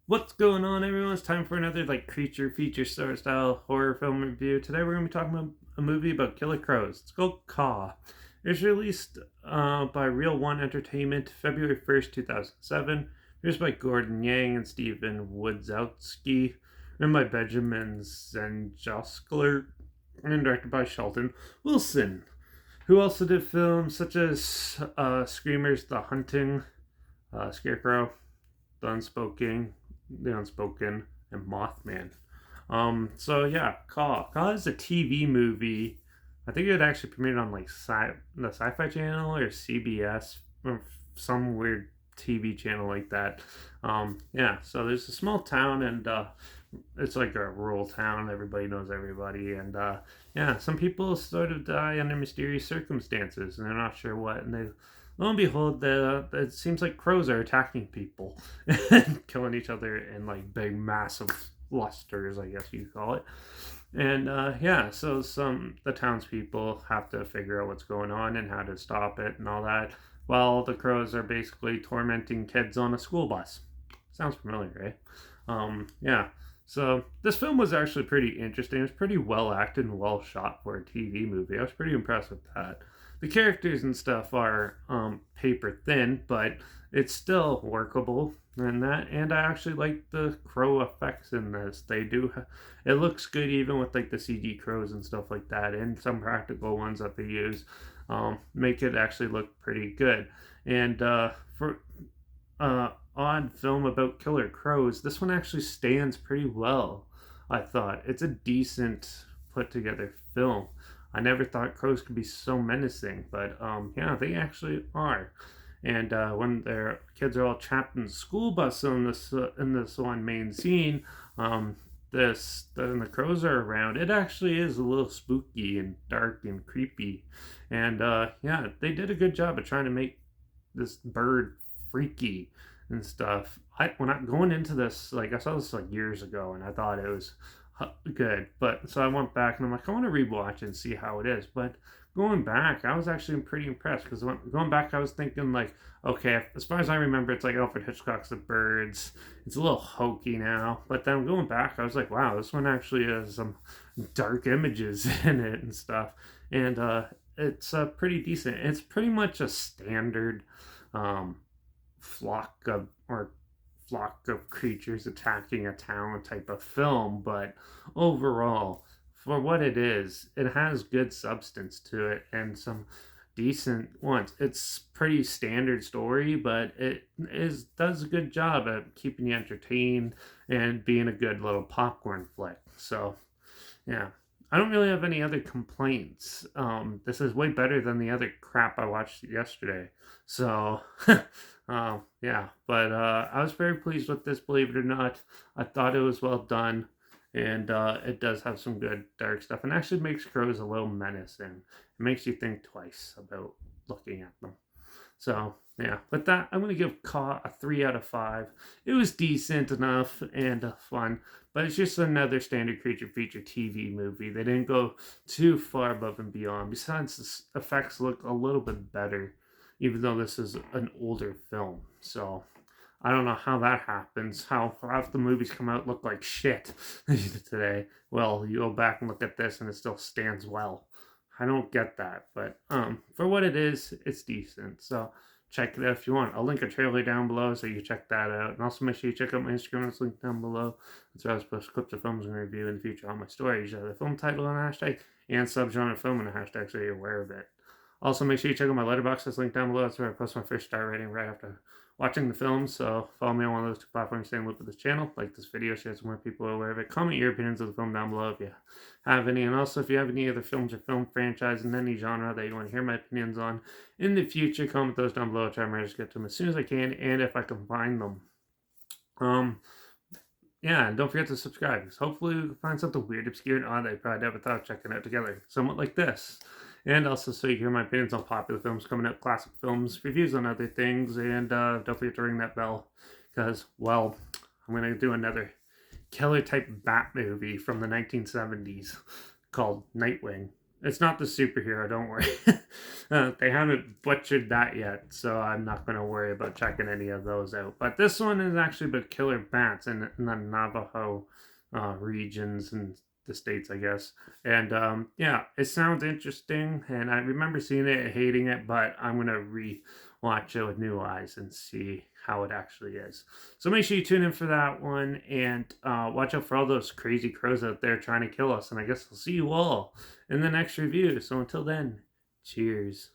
What's going on, everyone? It's time for another creature feature story style horror film review. Today we're gonna be talking about a movie about killer crows. It's called Caw. It was released by Real One Entertainment February 1st, 2007. Produced by Gordon Yang and Steven Woodzowski. Written by Benjamin Zenjoskler and directed by Shelton Wilson, who also did films such as Screamers, The Hunting, Scarecrow, The Unspoken, and Mothman. So yeah, Caw is a TV movie. I think it actually premiered on the Sci-Fi Channel or CBS or some weird TV channel like that. Yeah, so there's a small town and it's like a rural town. Everybody knows everybody, and yeah, some people sort of die under mysterious circumstances, and they're not sure what. And they, lo and behold, it seems like crows are attacking people and killing each other in like big, massive clusters, I guess you call it. And yeah, so the townspeople have to figure out what's going on and how to stop it and all that, while the crows are basically tormenting kids on a school bus. Sounds familiar, right? Yeah. So this film was actually pretty interesting. It was pretty well acted and well shot for a TV movie. I was pretty impressed with that. The characters and stuff are paper thin, but it's still workable and that. And I actually like the crow effects in this. It looks good even with like the CG crows and stuff like that, and some practical ones that they use make it actually look pretty good. And for odd film about killer crows, this one actually stands pretty well. I thought it's a decent put together film. I never thought crows could be so menacing, but yeah, they actually are. And when their kids are all trapped in the school bus in this one main scene, the crows are around. It actually is a little spooky and dark and creepy, and yeah, they did a good job of trying to make this bird freaky and stuff. When I going into this, like I saw this like years ago, and I thought it was good, but so I went back and I'm like, I want to rewatch and see how it is. But going back, I was actually pretty impressed because going back, I was thinking like, okay, as far as I remember, it's like Alfred Hitchcock's The Birds. It's a little hokey now, but then going back, I was like, wow, this one actually has some dark images in it and stuff, and it's pretty decent. It's pretty much a standard um, flock of or flock of creatures attacking a town type of film, but overall, for what it has good substance to it and some decent ones. It's pretty standard story, but it does a good job at keeping you entertained and being a good little popcorn flick. So yeah. I don't really have any other complaints. This is way better than the other crap I watched yesterday. So, yeah. But I was very pleased with this, believe it or not. I thought it was well done. And it does have some good dark stuff. And actually makes crows a little menacing. It makes you think twice about looking at them. So yeah, with that, I'm gonna give Caw a 3 out of 5. It was decent enough and fun, but it's just another standard creature feature TV movie. They didn't go too far above and beyond. Besides, the effects look a little bit better, even though this is an older film. So I don't know how that happens. How half the movies come out look like shit today. Well, you go back and look at this, and it still stands well. I don't get that, but for what it is, it's decent. So check it out if you want. I'll link a trailer down below so you can check that out. And also make sure you check out my Instagram. It's linked down below. That's where I post clips of films and review in the future on my stories. The film title and hashtag and subgenre film and a hashtag so you're aware of it. Also, make sure you check out my Letterbox. That's linked down below. That's where I post my first star rating right after watching the film. So follow me on one of those two platforms. Stay in loop with this channel. Like this video, share so more people are aware of it. Comment your opinions of the film down below if you have any. And also, if you have any other films or film franchise in any genre that you want to hear my opinions on in the future, comment those down below. I'll try my best to get to them as soon as I can and if I can find them. Yeah, and don't forget to subscribe, because hopefully we can find something weird, obscure, and odd that you probably never thought of checking out together. Somewhat like this. And also so you can hear my opinions on popular films coming out, classic films, reviews on other things, and don't forget to ring that bell, because, well, I'm going to do another killer type bat movie from the 1970s called Nightwing. It's not the superhero, don't worry. They haven't butchered that yet, so I'm not going to worry about checking any of those out. But this one is actually about killer bats in the Navajo regions and the states, I guess. And yeah, it sounds interesting. And I remember seeing it and hating it, but I'm going to re-watch it with new eyes and see how it actually is. So make sure you tune in for that one and watch out for all those crazy crows out there trying to kill us. And I guess I'll see you all in the next review. So until then, cheers.